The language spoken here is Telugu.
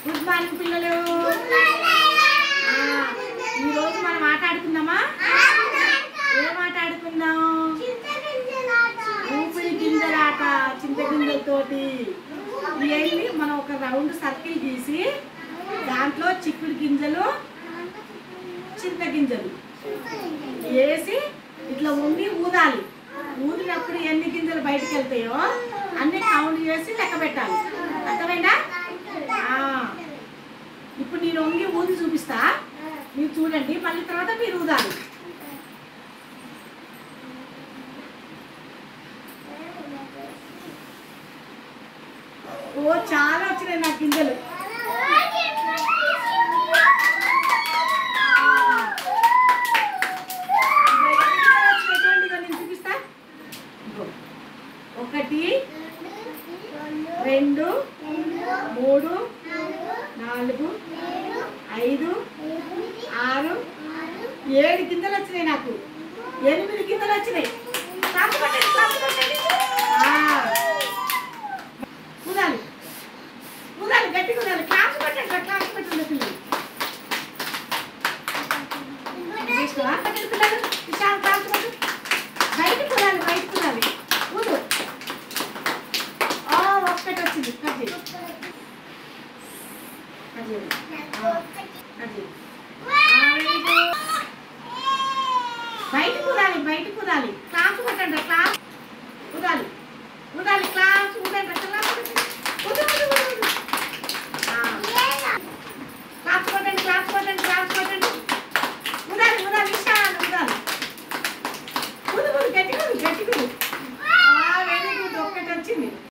గుడ్ మార్నింగ్ పిల్లలు. ఈరోజు మనం ఆట ఆడుకుందామా? ఏం ఆట ఆడుకుందాం? ఊపిరి గింజలాట. చింతగింజలతోటి ఇవన్నీ మనం ఒక రౌండ్ సర్కిల్ గీసి దాంట్లో చిక్కుడు గింజలు చింతగింజలు వేసి ఇట్లా ఉండి ఊదాలి. ఊదినప్పుడు ఎన్ని గింజలు బయటకు వెళ్తాయో అన్ని కౌంట్ చేసి లెక్క పెట్టాలి. అర్థమైందా? ఇప్పుడు నేను వంగి ఊది చూపిస్తా, మీరు చూడండి. మళ్ళీ తర్వాత మీరు ఊదాలి. ఓ చాలా వచ్చినాయి నాకు గింజలు. నేను చూపిస్తా. 1 2 3 4 5 6 7 గింజలు వచ్చినాయి. నాకు 8 గింజలు వచ్చినాయి. కుదాలి కుదాలి గట్టి కుదాలి. క్లాస్ పెట్టండి, క్లాస్ పెట్టండి పిల్లలు. పిల్లలు విశాల్ క్లాస్ పెట్టు. బయట కుదాలి, బయట కుదాలి. కూదు. ఒక్కటి వచ్చింది. కట్ చేయి. బయట కుదాలి, బయట కుదాలి. క్లాస్ పెట్టండి, క్లాస్.